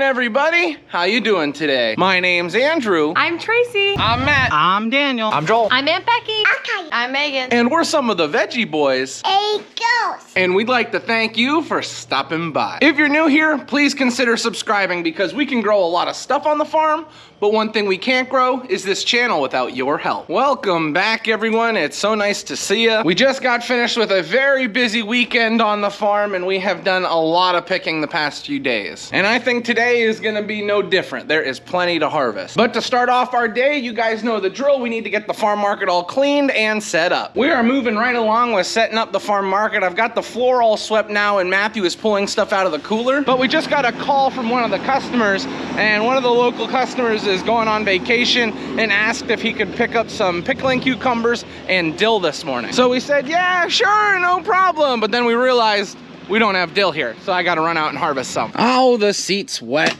everybody. How you doing today? My name's Andrew. I'm Tracy. I'm Matt. I'm Daniel. I'm Joel. I'm Aunt Becky. Okay. I'm Megan. And we're some of the Veggie Boys. Hey, girls. And we'd like to thank you for stopping by. If you're new here, please consider subscribing because we can grow a lot of stuff on the farm, but one thing we can't grow is this channel without your help. Welcome back, everyone. It's so nice to see you. We just got finished with a very busy weekend on the farm, and we have done a lot of picking the past few days. And I think today is gonna be no different. There is plenty to harvest. But to start off our day, you guys know the drill. We need to get the farm market all cleaned and set up. We are moving right along with setting up the farm market. I've got the floor all swept now, and Matthew is pulling stuff out of the cooler. But we just got a call from one of the customers, and one of the local customers is going on vacation and asked if he could pick up some pickling cucumbers and dill this morning. So we said, yeah, sure, no problem. But then we realized we don't have dill here, so I gotta run out and harvest some. Oh, the seat's wet.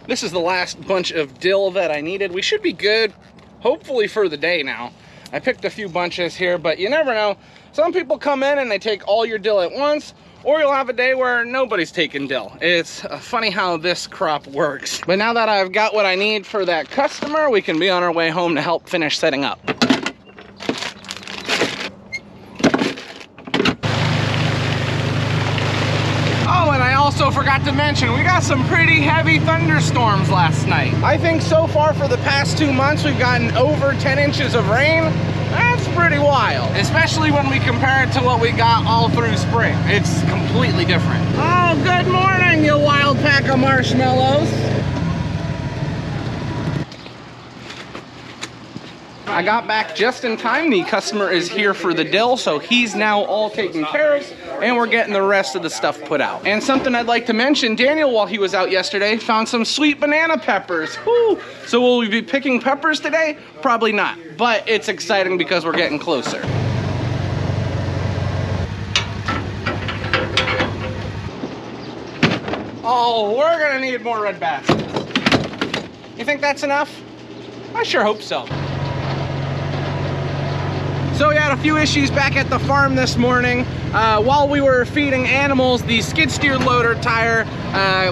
This is the last bunch of dill that I needed. We should be good, hopefully, for the day now. I picked a few bunches here, but you never know. Some people come in and they take all your dill at once, or you'll have a day where nobody's taking dill. It's funny how this crop works. But now that I've got what I need for that customer, we can be on our way home to help finish setting up. Oh, and I also forgot to mention, we got some pretty heavy thunderstorms last night. I think so far for the past 2 months, we've gotten over 10 inches of rain. That's pretty wild, especially when we compare it to what we got all through spring. It's completely different. Oh, good morning, you wild pack of marshmallows. I got back just in time. The customer is here for the dill, so he's now all taken care of, and we're getting the rest of the stuff put out. And something I'd like to mention, Daniel, while he was out yesterday, found some sweet banana peppers. Woo! So will we be picking peppers today? Probably not, but it's exciting because we're getting closer. Oh, we're gonna need more red baskets. You think that's enough? I sure hope so. So we had a few issues back at the farm this morning. While we were feeding animals, the skid steer loader tire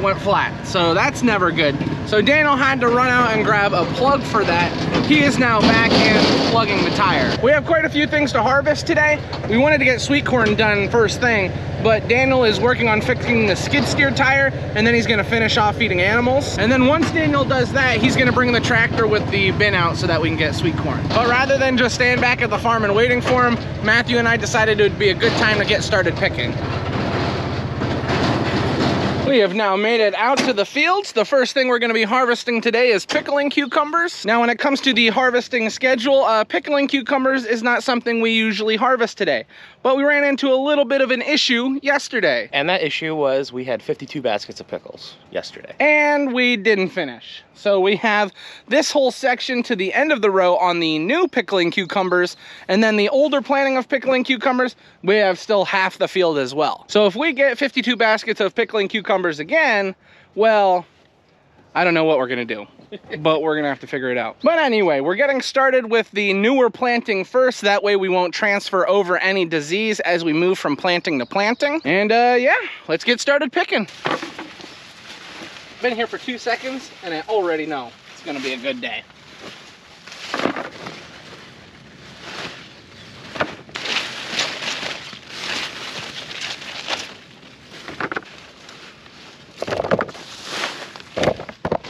went flat. So that's never good. So Daniel had to run out and grab a plug for that. He is now back in plugging the tire. We have quite a few things to harvest today. We wanted to get sweet corn done first thing, but Daniel is working on fixing the skid steer tire, and then he's gonna finish off feeding animals. And then once Daniel does that, he's gonna bring the tractor with the bin out so that we can get sweet corn. But rather than just stand back at the farm and waiting for him, Matthew and I decided it would be a good time to get started picking. We have now made it out to the fields. The first thing we're going to be harvesting today is pickling cucumbers. Now, when it comes to the harvesting schedule, pickling cucumbers is not something we usually harvest today. But we ran into a little bit of an issue yesterday. And that issue was we had 52 baskets of pickles yesterday. And we didn't finish. So we have this whole section to the end of the row on the new pickling cucumbers, and then the older planting of pickling cucumbers, we have still half the field as well. So if we get 52 baskets of pickling cucumbers again, well, I don't know what we're gonna do, but we're gonna have to figure it out. But anyway, we're getting started with the newer planting first. That way we won't transfer over any disease as we move from planting to planting. And yeah, let's get started picking. Been here for 2 seconds and I already know it's gonna be a good day.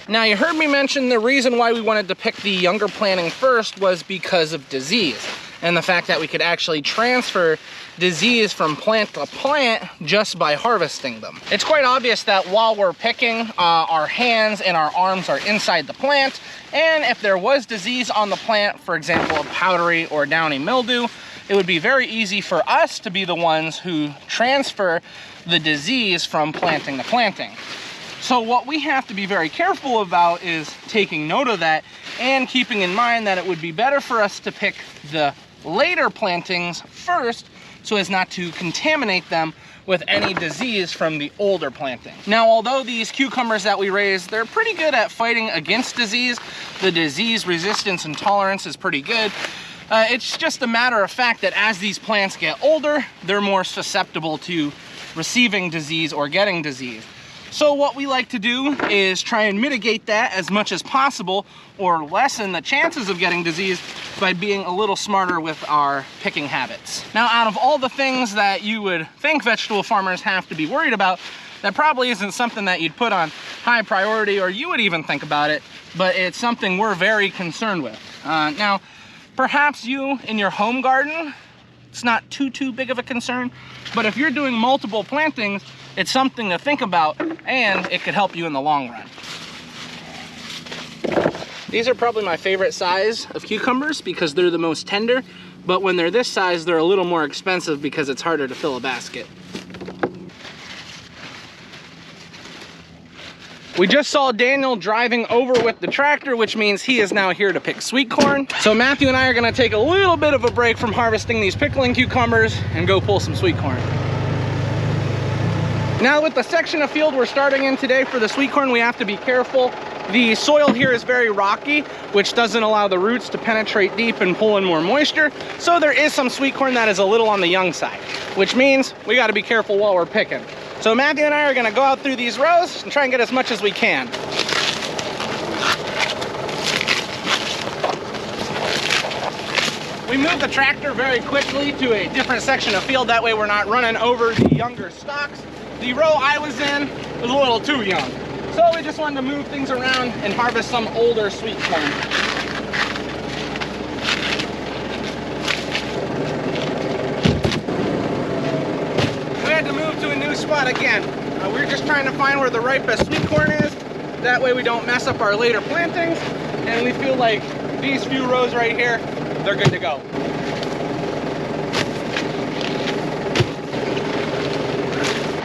Now, you heard me mention the reason why we wanted to pick the younger planting first was because of disease and the fact that we could actually transfer disease from plant to plant just by harvesting them. It's quite obvious that while we're picking, our hands and our arms are inside the plant, and if there was disease on the plant, for example, a powdery or downy mildew, it would be very easy for us to be the ones who transfer the disease from planting to planting. So what we have to be very careful about is taking note of that and keeping in mind that it would be better for us to pick the later plantings first so as not to contaminate them with any disease from the older planting. Now, although these cucumbers that we raise, they're pretty good at fighting against disease. The disease resistance and tolerance is pretty good. It's just a matter of fact that as these plants get older, they're more susceptible to receiving disease or getting disease. So what we like to do is try and mitigate that as much as possible or lessen the chances of getting disease by being a little smarter with our picking habits. Now, out of all the things that you would think vegetable farmers have to be worried about, that probably isn't something that you'd put on high priority or you would even think about it, but it's something we're very concerned with. Now, perhaps you in your home garden, it's not too big of a concern, but if you're doing multiple plantings, it's something to think about, and it could help you in the long run. These are probably my favorite size of cucumbers because they're the most tender, but when they're this size, they're a little more expensive because it's harder to fill a basket. We just saw Daniel driving over with the tractor, which means he is now here to pick sweet corn. So Matthew and I are gonna take a little bit of a break from harvesting these pickling cucumbers and go pull some sweet corn. Now with the section of field we're starting in today for the sweet corn, we have to be careful. The soil here is very rocky, which doesn't allow the roots to penetrate deep and pull in more moisture. So there is some sweet corn that is a little on the young side, which means we gotta be careful while we're picking. So Matthew and I are gonna go out through these rows and try and get as much as we can. We moved the tractor very quickly to a different section of field. That way we're not running over the younger stalks. The row I was in was a little too young. So we just wanted to move things around and harvest some older sweet corn. We had to move to a new spot again. We're just trying to find where the ripest sweet corn is. That way we don't mess up our later plantings. And we feel like these few rows right here, they're good to go.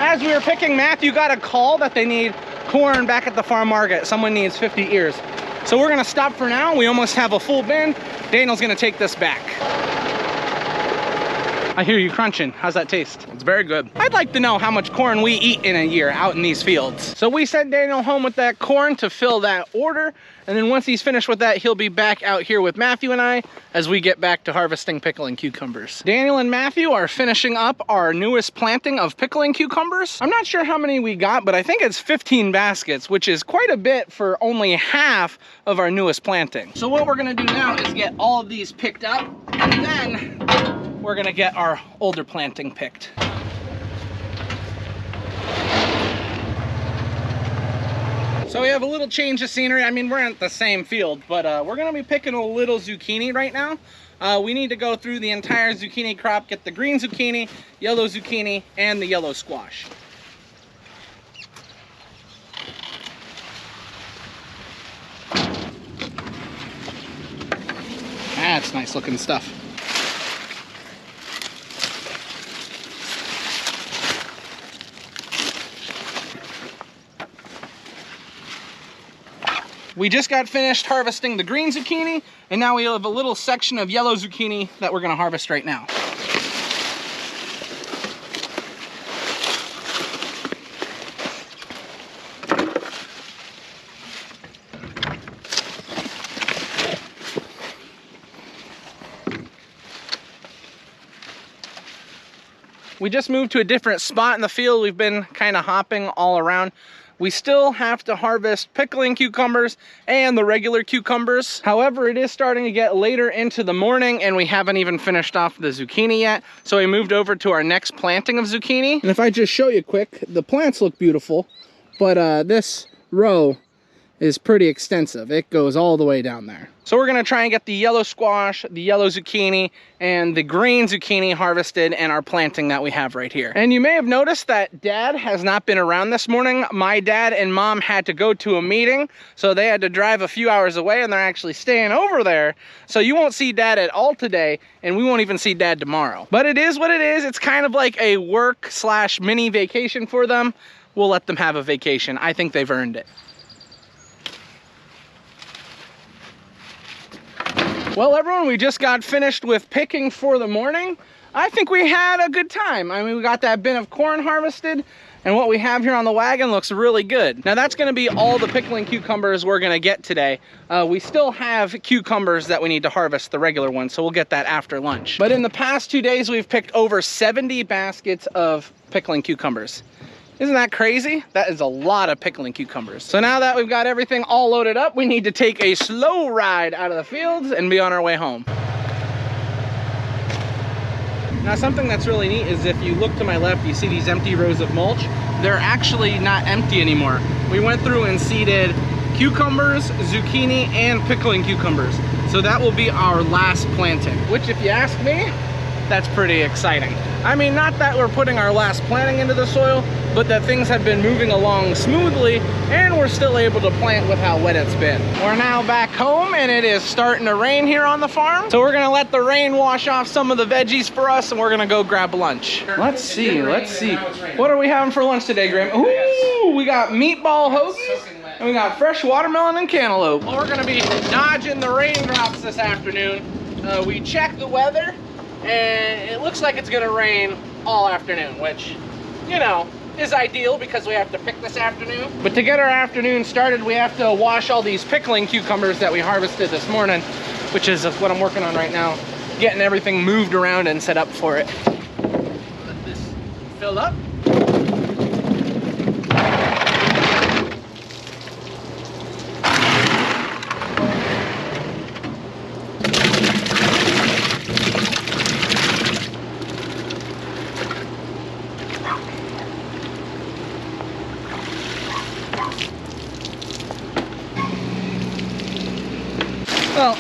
As we were picking, Matthew got a call that they need corn back at the farm market. Someone needs 50 ears. So we're gonna stop for now. We almost have a full bin. Daniel's gonna take this back. I hear you crunching. How's that taste? It's very good. I'd like to know how much corn we eat in a year out in these fields. So we sent Daniel home with that corn to fill that order. And then once he's finished with that, he'll be back out here with Matthew and I as we get back to harvesting pickling cucumbers. Daniel and Matthew are finishing up our newest planting of pickling cucumbers. I'm not sure how many we got, but I think it's 15 baskets, which is quite a bit for only half of our newest planting. So what we're gonna do now is get all of these picked up, and then we're gonna get our older planting picked. So we have a little change of scenery. I mean, we're in the same field, but we're gonna be picking a little zucchini right now. We need to go through the entire zucchini crop, get the green zucchini, yellow zucchini, and the yellow squash. That's nice looking stuff. We just got finished harvesting the green zucchini, and now we have a little section of yellow zucchini that we're gonna harvest right now. We just moved to a different spot in the field. We've been kind of hopping all around. We still have to harvest pickling cucumbers and the regular cucumbers. However, it is starting to get later into the morning and we haven't even finished off the zucchini yet. So we moved over to our next planting of zucchini. And if I just show you quick, the plants look beautiful, but this row is pretty extensive. It goes all the way down there. So we're gonna try and get the yellow squash, the yellow zucchini, and the green zucchini harvested in our planting that we have right here. And you may have noticed that Dad has not been around this morning. My dad and Mom had to go to a meeting, so they had to drive a few hours away, and they're actually staying over there. So you won't see Dad at all today, and we won't even see Dad tomorrow. But it is what it is. It's kind of like a work / mini vacation for them. We'll let them have a vacation. I think they've earned it. Well, everyone, we just got finished with picking for the morning. I think we had a good time. I mean, we got that bin of corn harvested, and what we have here on the wagon looks really good. Now, that's gonna be all the pickling cucumbers we're gonna get today. We still have cucumbers that we need to harvest, the regular ones, so we'll get that after lunch. But in the past 2 days, we've picked over 70 baskets of pickling cucumbers. Isn't that crazy? That is a lot of pickling cucumbers. So now that we've got everything all loaded up, we need to take a slow ride out of the fields and be on our way home. Now, something that's really neat is if you look to my left, you see these empty rows of mulch. They're actually not empty anymore. We went through and seeded cucumbers, zucchini, and pickling cucumbers. So that will be our last planting, which, if you ask me, that's pretty exciting. I mean, not that we're putting our last planting into the soil, but that things have been moving along smoothly, and we're still able to plant with how wet it's been. We're now back home, and it is starting to rain here on the farm. So we're gonna let the rain wash off some of the veggies for us, and we're gonna go grab lunch. Let's see. What are we having for lunch today, Graham? Ooh, we got meatball hoagies, and we got fresh watermelon and cantaloupe. Well, we're gonna be dodging the raindrops this afternoon. We checked the weather, and it looks like it's gonna rain all afternoon, which, you know, is ideal because we have to pick this afternoon. But to get our afternoon started, we have to wash all these pickling cucumbers that we harvested this morning, which is what I'm working on right now, getting everything moved around and set up for it. Let this fill up. Well,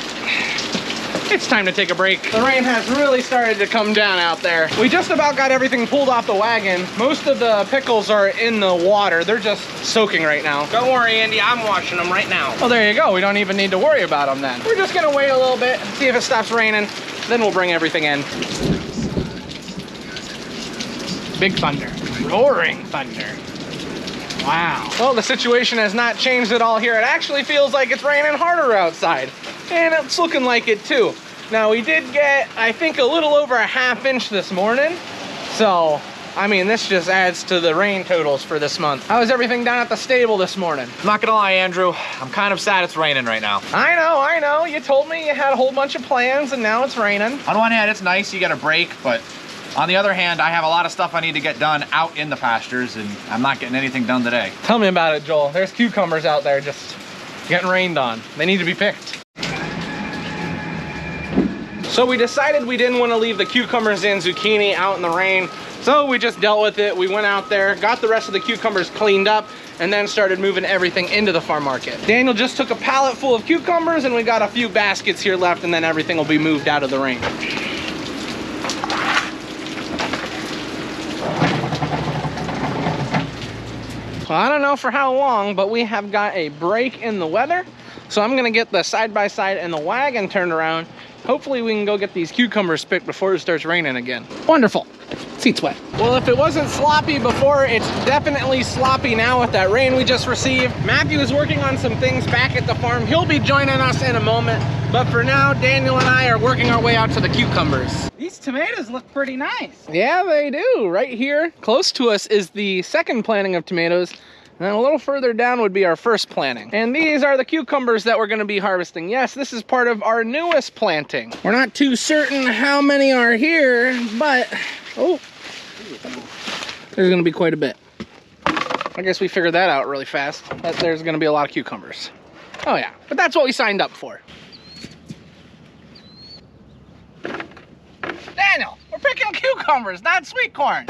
it's time to take a break. The rain has really started to come down out there. We just about got everything pulled off the wagon. Most of the pickles are in the water. They're just soaking right now. Don't worry, Andy, I'm washing them right now. Well, there you go. We don't even need to worry about them then. We're just gonna wait a little bit, see if it stops raining, then we'll bring everything in. Big thunder, roaring thunder. Wow. Well, the situation has not changed at all here. It actually feels like it's raining harder outside. And it's looking like it too. Now, we did get, I think, a little over a ½ inch this morning. So, I mean, this just adds to the rain totals for this month. How was everything down at the stable this morning? I'm not gonna lie, Andrew, I'm kind of sad it's raining right now. I know. You told me you had a whole bunch of plans and now it's raining. On one hand, it's nice, you get a break, but on the other hand, I have a lot of stuff I need to get done out in the pastures, and I'm not getting anything done today. Tell me about it, Joel. There's cucumbers out there just getting rained on. They need to be picked. So we decided we didn't want to leave the cucumbers and zucchini out in the rain, so we just dealt with it. We went out there, got the rest of the cucumbers cleaned up, and then started moving everything into the farm market. Daniel just took a pallet full of cucumbers, and we got a few baskets here left, and then everything will be moved out of the rain. Well, I don't know for how long, but we have got a break in the weather. So I'm gonna get the side-by-side and the wagon turned around. Hopefully we can go get these cucumbers picked before it starts raining again. Wonderful. Seat's wet. Well, if it wasn't sloppy before, it's definitely sloppy now with that rain we just received. Matthew is working on some things back at the farm. He'll be joining us in a moment. But for now, Daniel and I are working our way out to the cucumbers. These tomatoes look pretty nice. Yeah, they do. Right here, close to us, is the second planting of tomatoes. And then a little further down would be our first planting. And these are the cucumbers that we're gonna be harvesting. Yes, this is part of our newest planting. We're not too certain how many are here, but, oh, there's gonna be quite a bit. I guess we figured that out really fast, that there's gonna be a lot of cucumbers. Oh yeah, but that's what we signed up for. Daniel, we're picking cucumbers, not sweet corn.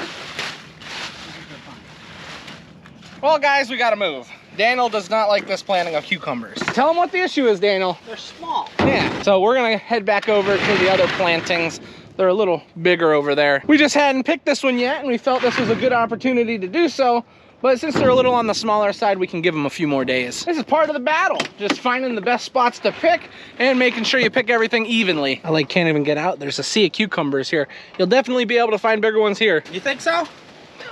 Well, guys, we gotta move. Daniel does not like this planting of cucumbers. Tell them what the issue is, Daniel. They're small. Yeah, so we're gonna head back over to the other plantings. They're a little bigger over there. We just hadn't picked this one yet, and we felt this was a good opportunity to do so. But since they're a little on the smaller side, we can give them a few more days. This is part of the battle, just finding the best spots to pick and making sure you pick everything evenly. I can't even get out. There's a sea of cucumbers here. You'll definitely be able to find bigger ones here. You think so?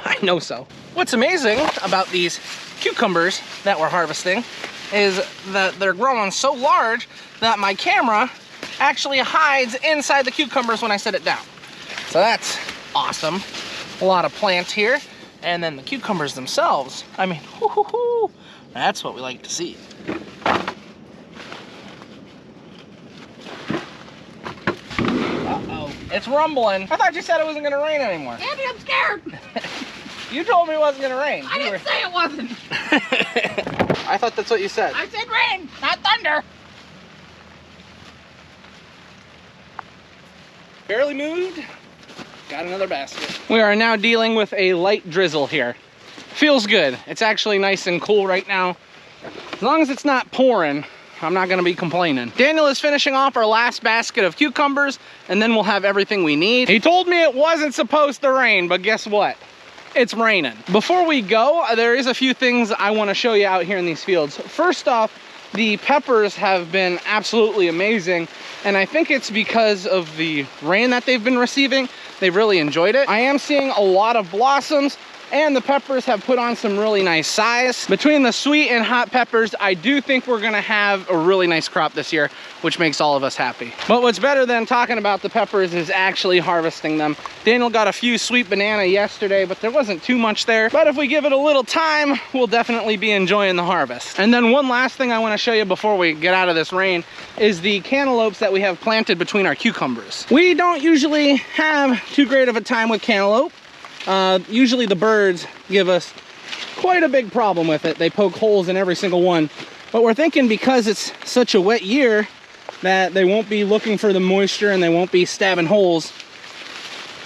I know so. What's amazing about these cucumbers that we're harvesting is that they're growing so large that my camera actually hides inside the cucumbers when I set it down. So that's awesome. A lot of plants here. And then the cucumbers themselves, I mean, that's what we like to see. Uh-oh, it's rumbling. I thought you said it wasn't gonna rain anymore. Andy, I'm scared. You told me it wasn't gonna rain. I didn't say it wasn't. I thought that's what you said. I said rain, not thunder. Barely moved. Got another basket. We are now dealing with a light drizzle here. Feels good. It's actually nice and cool right now. As long as it's not pouring, I'm not gonna be complaining. Daniel is finishing off our last basket of cucumbers, and then we'll have everything we need. He told me it wasn't supposed to rain, but guess what? It's raining. Before we go, there is a few things I wanna show you out here in these fields. First off, the peppers have been absolutely amazing, and I think it's because of the rain that they've been receiving. They've really enjoyed it. I am seeing a lot of blossoms, and the peppers have put on some really nice size. Between the sweet and hot peppers, I do think we're gonna have a really nice crop this year, which makes all of us happy. But what's better than talking about the peppers is actually harvesting them. Daniel got a few sweet banana yesterday, but there wasn't too much there. But if we give it a little time, we'll definitely be enjoying the harvest. And then one last thing I wanna show you before we get out of this rain is the cantaloupes that we have planted between our cucumbers. We don't usually have too great of a time with cantaloupe. Usually the birds give us quite a big problem with it. They poke holes in every single one. But we're thinking because it's such a wet year that they won't be looking for the moisture and they won't be stabbing holes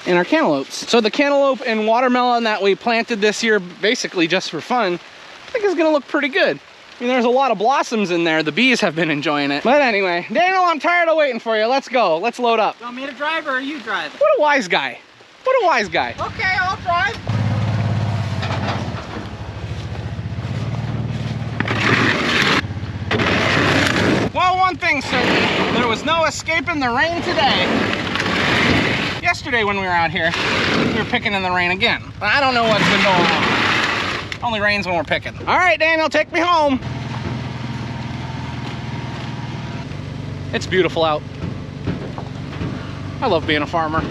in our cantaloupes. So the cantaloupe and watermelon that we planted this year basically just for fun, I think is gonna look pretty good. I mean, there's a lot of blossoms in there. The bees have been enjoying it. But anyway, Daniel, I'm tired of waiting for you. Let's go, let's load up. You want me to drive or are you driving? What a wise guy. What a wise guy. Okay, I'll drive. Well, one thing certain, there was no escaping the rain today. Yesterday when we were out here, we were picking in the rain again. But I don't know what's been going on. Only rains when we're picking. All right, Daniel, take me home. It's beautiful out. I love being a farmer.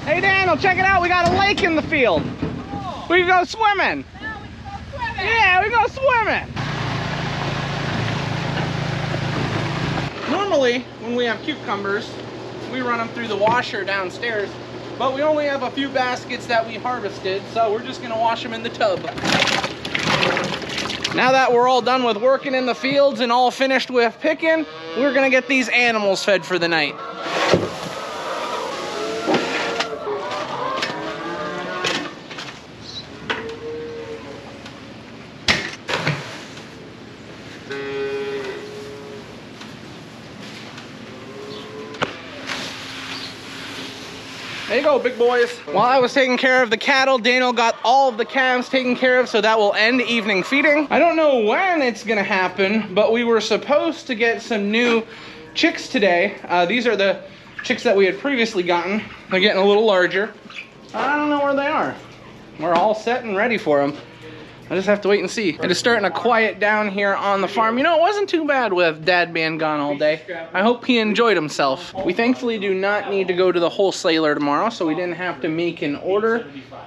Hey Daniel, check it out. We got a lake in the field. Oh. We can go swimming. Now we can go swimming. Yeah, we go swimming. Normally, when we have cucumbers, we run them through the washer downstairs, but we only have a few baskets that we harvested, so we're just gonna wash them in the tub. Now that we're all done with working in the fields and all finished with picking, we're gonna get these animals fed for the night. There you go, big boys. While I was taking care of the cattle, Daniel got all of the calves taken care of, so that will end evening feeding. I don't know when it's gonna happen, but we were supposed to get some new chicks today. These are the chicks that we had previously gotten. They're getting a little larger. I don't know where they are. We're all set and ready for them. I just have to wait and see. It is starting to quiet down here on the farm. You know, it wasn't too bad with Dad being gone all day. I hope he enjoyed himself. We thankfully do not need to go to the wholesaler tomorrow, so we didn't have to make an order.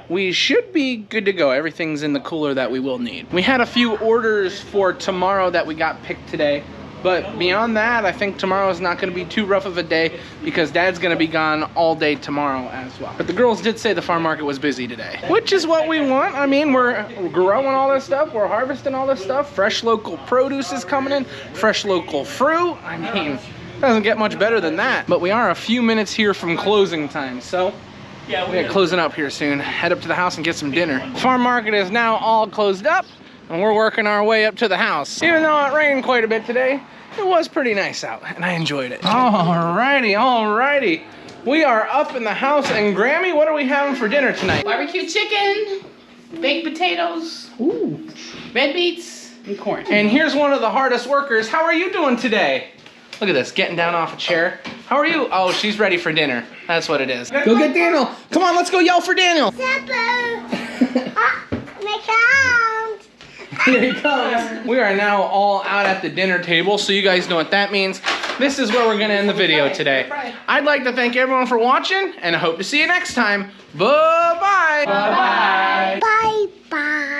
We should be good to go. Everything's in the cooler that we will need. We had a few orders for tomorrow that we got picked today. But beyond that, I think tomorrow is not going to be too rough of a day because Dad's going to be gone all day tomorrow as well. But the girls did say the farm market was busy today, which is what we want. I mean, we're growing all this stuff. We're harvesting all this stuff. Fresh local produce is coming in. Fresh local fruit. I mean, doesn't get much better than that. But we are a few minutes here from closing time. So Yeah, we're closing up here soon. Head up to the house and get some dinner. Farm market is now all closed up, and we're working our way up to the house. Even though it rained quite a bit today, it was pretty nice out, and I enjoyed it. Alrighty. We are up in the house, and Grammy, what are we having for dinner tonight? Barbecue chicken, baked potatoes, red beets, and corn. And here's one of the hardest workers. How are you doing today? Look at this, getting down off a chair. How are you? Oh, she's ready for dinner. That's what it is. Go get Daniel. Come on, let's go yell for Daniel. Here he comes. We are now all out at the dinner table, so you guys know what that means. This is where we're gonna end the video today. I'd like to thank everyone for watching, and I hope to see you next time. Bye-bye. Bye-bye. Bye-bye.